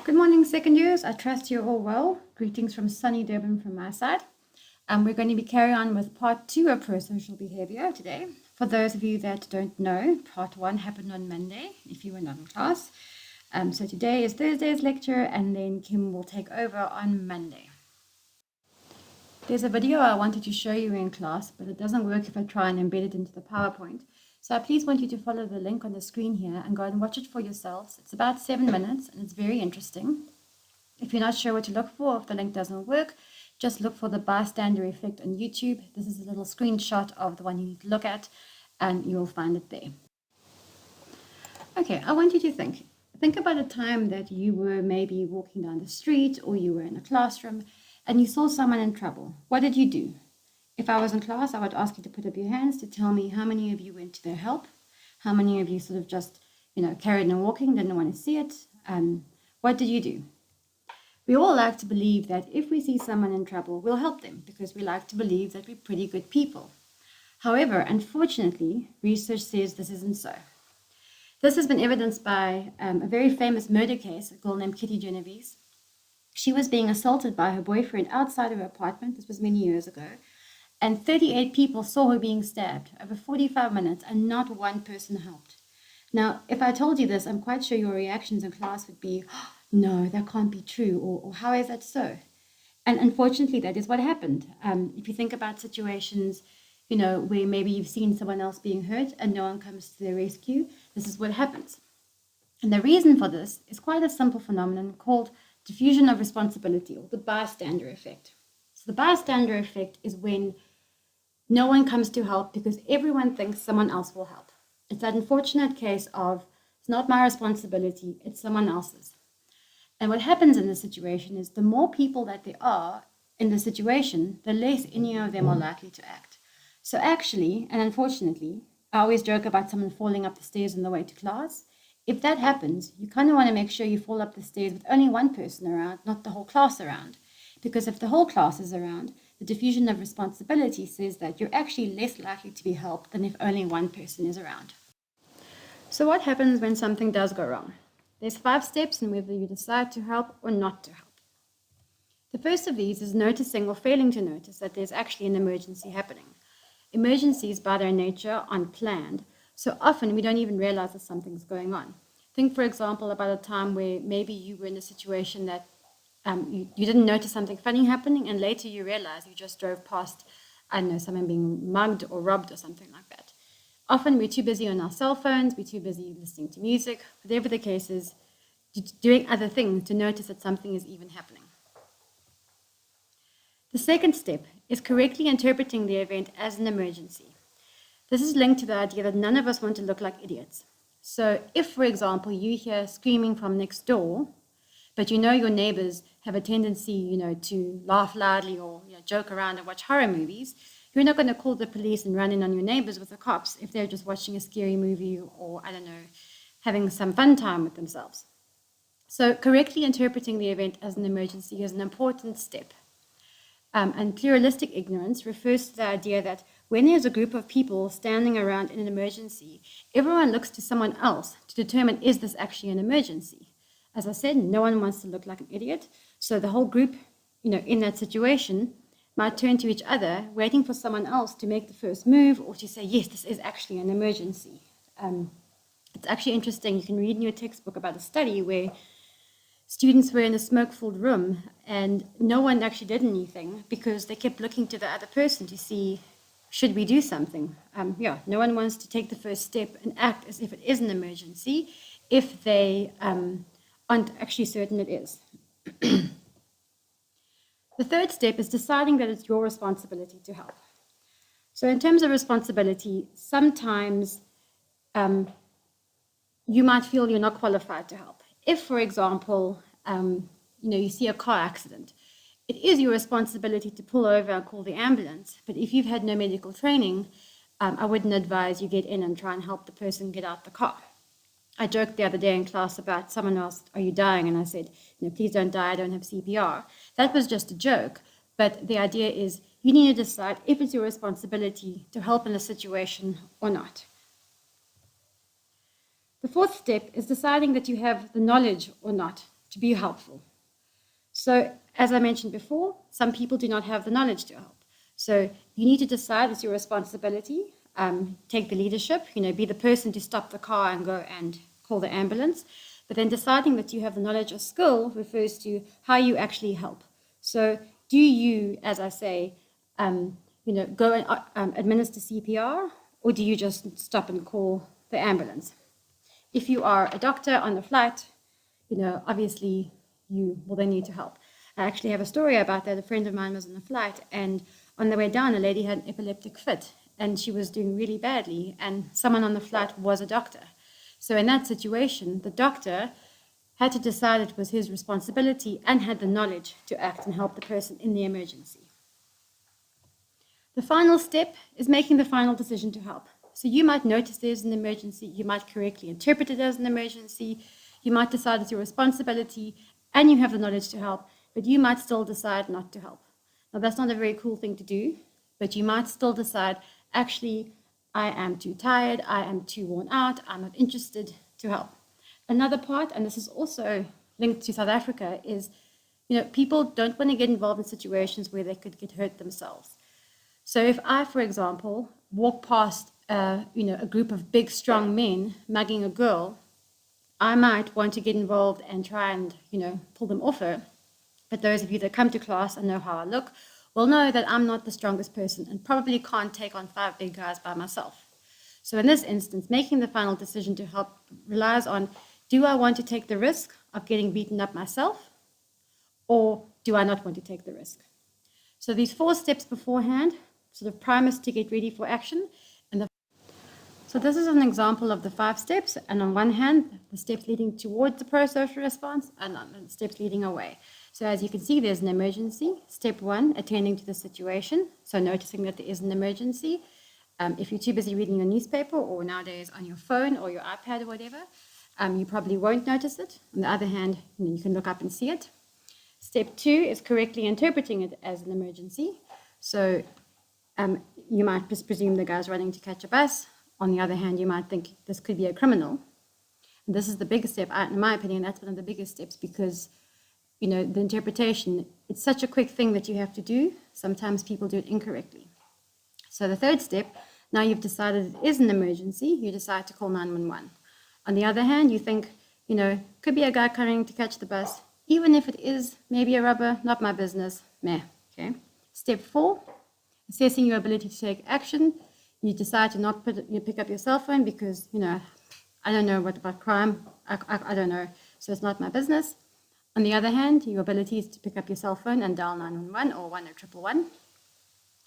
Good morning, second years. I trust you're all well. Greetings from sunny Durban from my side. We're going to be carrying on with part 2 of prosocial behavior today. For those of you that don't know, part 1 happened on Monday, if you were not in class. So today is Thursday's lecture, and then Kim will take over on Monday. There's a video I wanted to show you in class, but it doesn't work if I try and embed it into the PowerPoint. So I please want you to follow the link on the screen here and go and watch it for yourselves. It's about 7 minutes and it's very interesting. If you're not sure what to look for, if the link doesn't work, just look for the bystander effect on YouTube. This is a little screenshot of the one you need to look at and you'll find it there. Okay, I want you to think about a time that you were maybe walking down the street or you were in a classroom and you saw someone in trouble. What did you do? If I was in class, I would ask you to put up your hands to tell me how many of you went to their help, how many of you sort of just, carried on walking, didn't want to see it. What did you do? We all like to believe that if we see someone in trouble, we'll help them because we like to believe that we're pretty good people. However, unfortunately, research says this isn't so. This has been evidenced by a very famous murder case, a girl named Kitty Genovese. She was being assaulted by her boyfriend outside of her apartment. This was many years ago. And 38 people saw her being stabbed over 45 minutes and not one person helped. Now, if I told you this, I'm quite sure your reactions in class would be, oh, no, that can't be true, or how is that so? And unfortunately, that is what happened. If you think about situations, where maybe you've seen someone else being hurt and no one comes to their rescue, this is what happens. And the reason for this is quite a simple phenomenon called diffusion of responsibility, or the bystander effect. So the bystander effect is when no one comes to help because everyone thinks someone else will help. It's that unfortunate case of, it's not my responsibility, it's someone else's. And what happens in this situation is the more people that there are in the situation, the less any of them are likely to act. So actually, and unfortunately, I always joke about someone falling up the stairs on the way to class. If that happens, you kind of want to make sure you fall up the stairs with only one person around, not the whole class around. Because if the whole class is around, the diffusion of responsibility says that you're actually less likely to be helped than if only one person is around. So what happens when something does go wrong? There's 5 steps in whether you decide to help or not to help. The first of these is noticing or failing to notice that there's actually an emergency happening. Emergencies, by their nature, aren't planned, so often we don't even realize that something's going on. Think, for example, about a time where maybe you were in a situation that you didn't notice something funny happening, and later you realize you just drove past, someone being mugged or robbed or something like that. Often we're too busy on our cell phones, we're too busy listening to music, whatever the case is, doing other things to notice that something is even happening. The second step is correctly interpreting the event as an emergency. This is linked to the idea that none of us want to look like idiots. So if, for example, you hear screaming from next door, but your neighbors have a tendency, to laugh loudly or joke around and watch horror movies, you're not going to call the police and run in on your neighbors with the cops if they're just watching a scary movie or, having some fun time with themselves. So correctly interpreting the event as an emergency is an important step. And pluralistic ignorance refers to the idea that when there's a group of people standing around in an emergency, everyone looks to someone else to determine, is this actually an emergency? As I said, no one wants to look like an idiot. So the whole group, in that situation might turn to each other, waiting for someone else to make the first move or to say, yes, this is actually an emergency. It's actually interesting. You can read in your textbook about a study where students were in a smoke-filled room and no one actually did anything because they kept looking to the other person to see, should we do something? No one wants to take the first step and act as if it is an emergency if they aren't actually certain it is. The third step is deciding that it's your responsibility to help. So in terms of responsibility, sometimes you might feel you're not qualified to help. If, for example, you see a car accident, it is your responsibility to pull over and call the ambulance. But if you've had no medical training, I wouldn't advise you get in and try and help the person get out the car. I joked the other day in class about someone asked, are you dying? And I said, please don't die, I don't have CPR. That was just a joke. But the idea is you need to decide if it's your responsibility to help in a situation or not. The fourth step is deciding that you have the knowledge or not to be helpful. So, as I mentioned before, some people do not have the knowledge to help. So, you need to decide it's your responsibility. Take the leadership, be the person to stop the car and go and call the ambulance. But then deciding that you have the knowledge or skill refers to how you actually help. So, do you, as I say, go and administer CPR, or do you just stop and call the ambulance? If you are a doctor on the flight, obviously you will then need to help. I actually have a story about that. A friend of mine was on a flight, and on the way down, a lady had an epileptic fit, and she was doing really badly, and someone on the flight was a doctor. So in that situation, the doctor had to decide it was his responsibility and had the knowledge to act and help the person in the emergency. The final step is making the final decision to help. So you might notice there's an emergency, you might correctly interpret it as an emergency, you might decide it's your responsibility and you have the knowledge to help, but you might still decide not to help. Now that's not a very cool thing to do, but you might still decide, actually, I am too tired, I am too worn out, I'm not interested to help. Another part, and this is also linked to South Africa, is people don't want to get involved in situations where they could get hurt themselves. So if I, for example, walk past a group of big, strong men mugging a girl, I might want to get involved and try and, pull them off her. But those of you that come to class and know how I look will know that I'm not the strongest person and probably can't take on 5 big guys by myself. So in this instance, making the final decision to help relies on, do I want to take the risk of getting beaten up myself, or do I not want to take the risk? So these 4 steps beforehand sort of prime us to get ready for action. So this is an example of the 5 steps, and on one hand, the steps leading towards the prosocial response, and on the steps leading away. So as you can see, there's an emergency. Step 1, attending to the situation, so noticing that there is an emergency. If you're too busy reading your newspaper, or nowadays on your phone or your iPad or whatever, you probably won't notice it. On the other hand, you can look up and see it. Step 2 is correctly interpreting it as an emergency. So you might just presume the guy's running to catch a bus. On the other hand, you might think this could be a criminal. And this is the biggest step. In my opinion, that's one of the biggest steps because, the interpretation, it's such a quick thing that you have to do. Sometimes people do it incorrectly. So the 3rd step, now you've decided it is an emergency, you decide to call 911. On the other hand, you think, could be a guy coming to catch the bus. Even if it is maybe a robber, not my business, meh, okay? Step 4, assessing your ability to take action. You decide to not pick up your cell phone because, I don't know what about crime. I don't know. So it's not my business. On the other hand, your ability is to pick up your cell phone and dial 911 or 10111.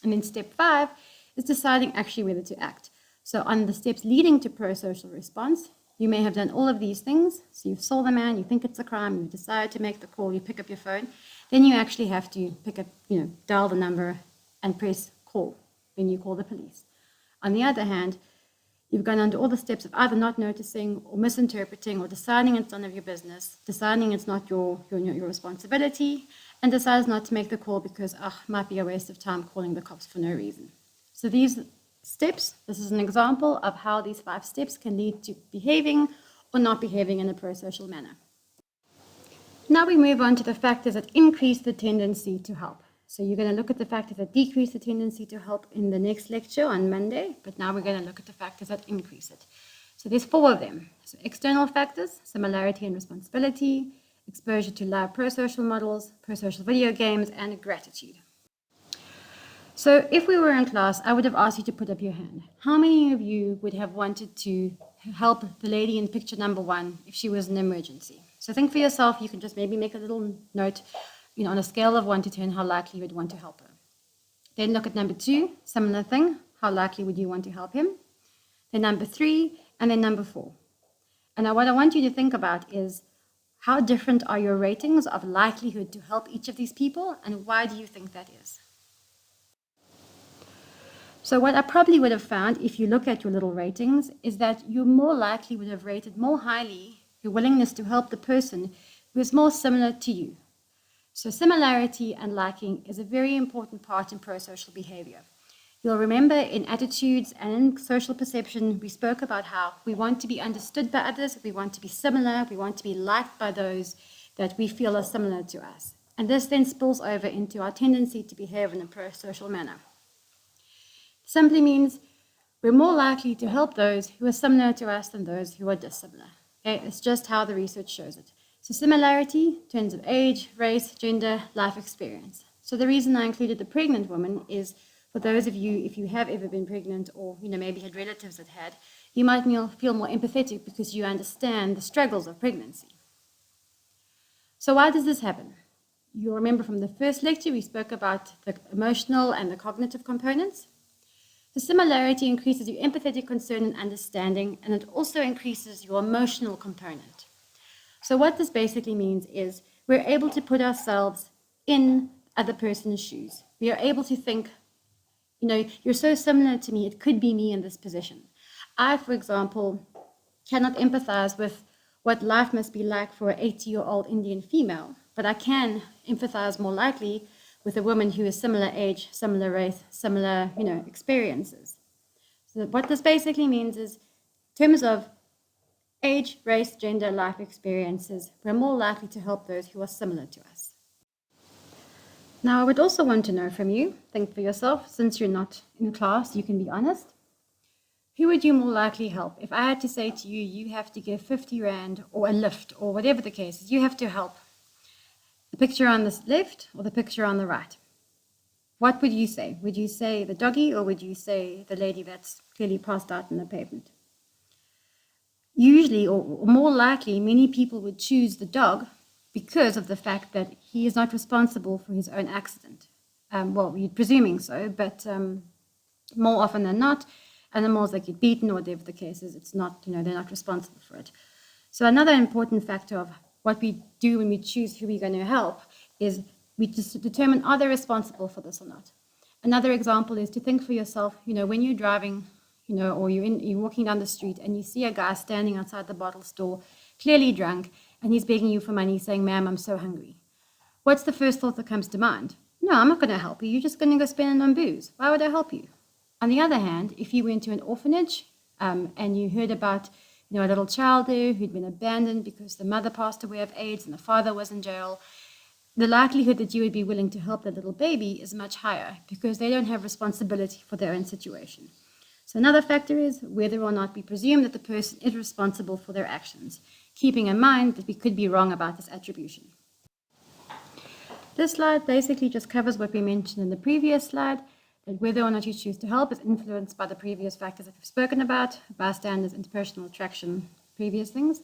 And then step 5 is deciding actually whether to act. So on the steps leading to prosocial response, you may have done all of these things. So you saw the man, you think it's a crime, you decide to make the call, you pick up your phone. Then you actually have to pick up, dial the number and press call. Then you call the police. On the other hand, you've gone under all the steps of either not noticing or misinterpreting or deciding it's none of your business, deciding it's not your responsibility, and decides not to make the call because, it might be a waste of time calling the cops for no reason. So these steps, this is an example of how these 5 steps can lead to behaving or not behaving in a prosocial manner. Now we move on to the factors that increase the tendency to help. So you're going to look at the factors that decrease the tendency to help in the next lecture on Monday, but now we're going to look at the factors that increase it. So there's 4 of them. So external factors, similarity and responsibility, exposure to live prosocial models, prosocial video games, and gratitude. So if we were in class, I would have asked you to put up your hand. How many of you would have wanted to help the lady in picture number 1 if she was an emergency? So think for yourself, you can just maybe make a little note, on a scale of 1 to 10, how likely you would want to help her. Then look at number 2, similar thing, how likely would you want to help him? Then number 3, and then number 4. And now what I want you to think about is, how different are your ratings of likelihood to help each of these people, and why do you think that is? So what I probably would have found, if you look at your little ratings, is that you more likely would have rated more highly your willingness to help the person who is more similar to you. So similarity and liking is a very important part in prosocial behavior. You'll remember in attitudes and in social perception, we spoke about how we want to be understood by others, we want to be similar, we want to be liked by those that we feel are similar to us. And this then spills over into our tendency to behave in a pro-social manner. Simply means we're more likely to help those who are similar to us than those who are dissimilar. Okay? It's just how the research shows it. So similarity in terms of age, race, gender, life experience. So the reason I included the pregnant woman is for those of you, if you have ever been pregnant or maybe had relatives that had, you might feel more empathetic because you understand the struggles of pregnancy. So why does this happen? You'll remember from the first lecture we spoke about the emotional and the cognitive components. The similarity increases your empathetic concern and understanding, and it also increases your emotional component. So what this basically means is we're able to put ourselves in other person's shoes. We are able to think, you're so similar to me, it could be me in this position. I, for example, cannot empathize with what life must be like for an 80-year-old Indian female, but I can empathize more likely with a woman who is similar age, similar race, similar, experiences. So what this basically means is, in terms of age, race, gender, life experiences, we're more likely to help those who are similar to us. Now, I would also want to know from you, think for yourself, since you're not in class, you can be honest. Who would you more likely help? If I had to say to you, you have to give 50 Rand or a lift or whatever the case is, you have to help the picture on the left or the picture on the right. What would you say? Would you say the doggy or would you say the lady that's clearly passed out on the pavement? Usually, or more likely, many people would choose the dog because of the fact that he is not responsible for his own accident. Well, you're presuming so, but more often than not, animals that get beaten or whatever the case is, it's not, they're not responsible for it. So another important factor of what we do when we choose who we're going to help is we just determine, are they responsible for this or not? Another example is to think for yourself, when you're driving, or you're walking down the street and you see a guy standing outside the bottle store, clearly drunk, and he's begging you for money, saying, "Ma'am, I'm so hungry." What's the first thought that comes to mind? No, I'm not going to help you. You're just going to go spend it on booze. Why would I help you? On the other hand, if you went to an orphanage and you heard about a little child there who'd been abandoned because the mother passed away of AIDS and the father was in jail, the likelihood that you would be willing to help that little baby is much higher because they don't have responsibility for their own situation. So another factor is whether or not we presume that the person is responsible for their actions, keeping in mind that we could be wrong about this attribution. This slide basically just covers what we mentioned in the previous slide, that whether or not you choose to help is influenced by the previous factors that we've spoken about, bystanders, interpersonal attraction, previous things,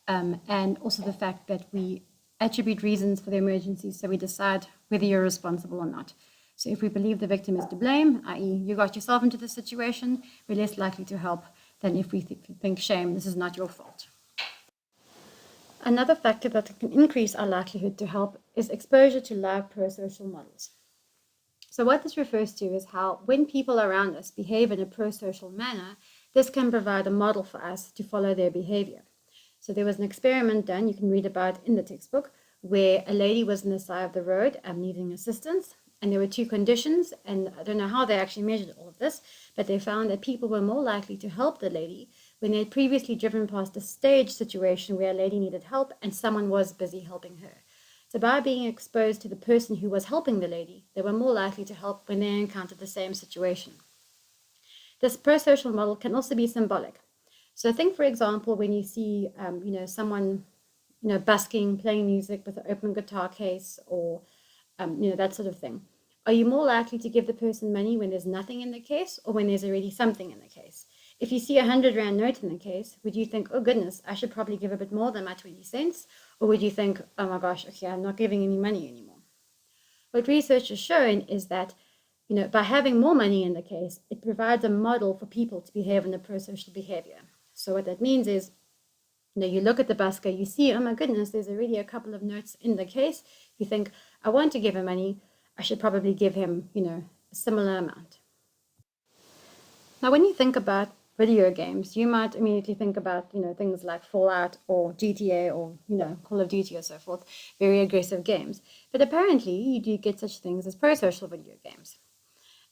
and also the fact that we attribute reasons for the emergency, so we decide whether you're responsible or not. So if we believe the victim is to blame, i.e. you got yourself into this situation, we're less likely to help than if we think, shame, this is not your fault. Another factor that can increase our likelihood to help is exposure to live pro-social models. So what this refers to is how when people around us behave in a pro-social manner, this can provide a model for us to follow their behavior. So there was an experiment done, you can read about in the textbook, where a lady was on the side of the road needing assistance. And there were two conditions, and I don't know how they actually measured all of this, but they found that people were more likely to help the lady when they had previously driven past a stage situation where a lady needed help and someone was busy helping her. So by being exposed to the person who was helping the lady, they were more likely to help when they encountered the same situation. This pro-social model can also be symbolic. So think, for example, when you see, someone, busking, playing music with an open guitar case or, that sort of thing. Are you more likely to give the person money when there's nothing in the case or when there's already something in the case? If you see a 100 Rand note in the case, would you think, oh goodness, I should probably give a bit more than my 20 cents? Or would you think, oh my gosh, okay, I'm not giving any money anymore? What research has shown is that, by having more money in the case, it provides a model for people to behave in a pro-social behavior. So what that means is, you look at the busker, you see, oh my goodness, there's already a couple of notes in the case. You think, I want to give him money, I should probably give him, a similar amount. Now, when you think about video games, you might immediately think about, things like Fallout or GTA or, Call of Duty or so forth, very aggressive games. But apparently, you do get such things as pro-social video games.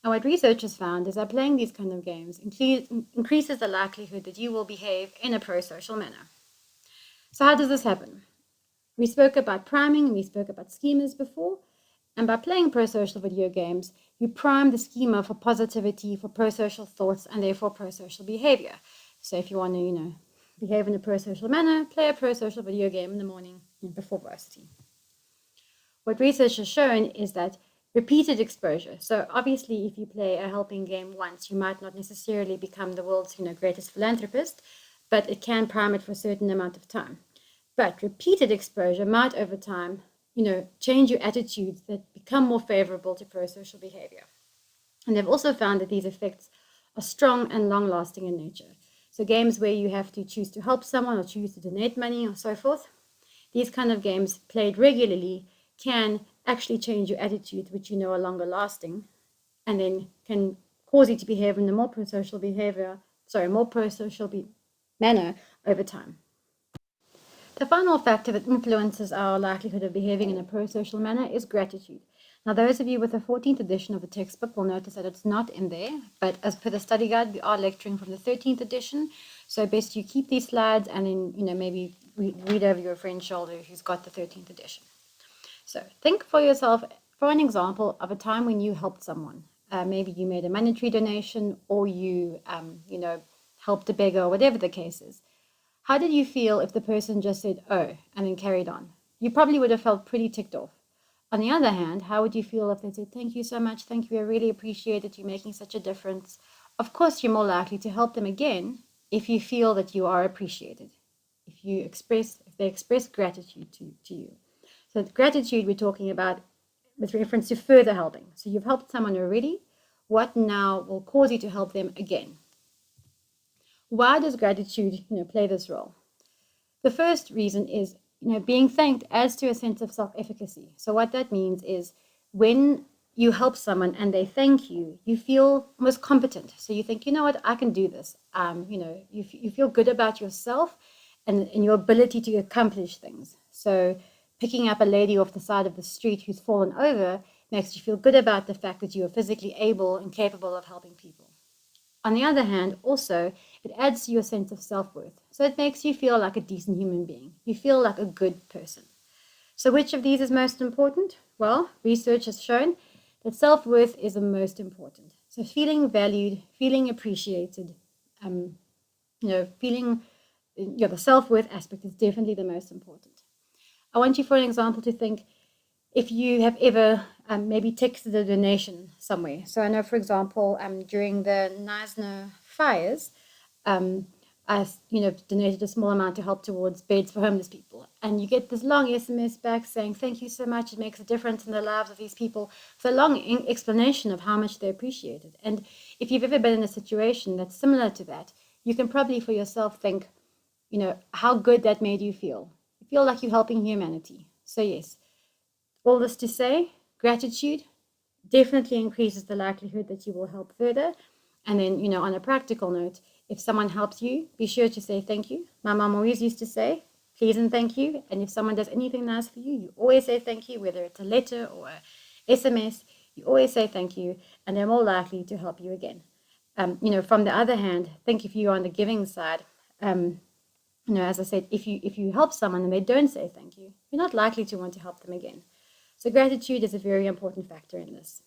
And what researchers found is that playing these kind of games increases the likelihood that you will behave in a pro-social manner. So how does this happen? We spoke about priming and we spoke about schemas before. And by playing prosocial video games, you prime the schema for positivity, for prosocial thoughts, and therefore prosocial behavior. So if you want to, behave in a prosocial manner, play a prosocial video game in the morning before varsity. What research has shown is that repeated exposure. So obviously, if you play a helping game once, you might not necessarily become the world's greatest philanthropist, but it can prime it for a certain amount of time. But repeated exposure might, over time, change your attitudes that become more favorable to prosocial behavior. And they've also found that these effects are strong and long-lasting in nature. So games where you have to choose to help someone or choose to donate money or so forth, these kind of games played regularly can actually change your attitudes, which are longer lasting, and then can cause you to behave in a more prosocial manner over time. The final factor that influences our likelihood of behaving in a prosocial manner is gratitude. Now, those of you with the 14th edition of the textbook will notice that it's not in there, but as per the study guide, we are lecturing from the 13th edition, so best you keep these slides and then, maybe read over your friend's shoulder who's got the 13th edition. So think for yourself, for an example of a time when you helped someone. Maybe you made a monetary donation or you, helped a beggar or whatever the case is. How did you feel if the person just said, oh, and then carried on? You probably would have felt pretty ticked off. On the other hand, how would you feel if they said, thank you so much, thank you, I really appreciate it, you're making such a difference? Of course, you're more likely to help them again if you feel that you are appreciated, if they express gratitude to you. So gratitude we're talking about with reference to further helping. So you've helped someone already. What now will cause you to help them again? Why does gratitude, play this role? The first reason is, being thanked adds to a sense of self-efficacy. So what that means is when you help someone and they thank you, you feel almost competent. So you think, you know what, I can do this. You feel good about yourself and your ability to accomplish things. So picking up a lady off the side of the street who's fallen over makes you feel good about the fact that you are physically able and capable of helping people. On the other hand, also, it adds to your sense of self-worth. So it makes you feel like a decent human being. You feel like a good person. So which of these is most important? Well, research has shown that self-worth is the most important. So feeling valued, feeling appreciated, feeling the self-worth aspect is definitely the most important. I want you, for an example, to think if you have ever maybe texted a donation somewhere. So I know, for example, during the Knysna fires, I donated a small amount to help towards beds for homeless people. And you get this long SMS back saying, thank you so much, it makes a difference in the lives of these people. It's a long explanation of how much they appreciate it. And if you've ever been in a situation that's similar to that, you can probably for yourself think, how good that made you feel. You feel like you're helping humanity. So yes, all this to say, gratitude definitely increases the likelihood that you will help further. And then, on a practical note, if someone helps you, be sure to say thank you. My mom always used to say, please and thank you. And if someone does anything nice for you, you always say thank you, whether it's a letter or a SMS, you always say thank you, and they're more likely to help you again. From the other hand, think if you're on the giving side, as I said, if you help someone and they don't say thank you, you're not likely to want to help them again. So gratitude is a very important factor in this.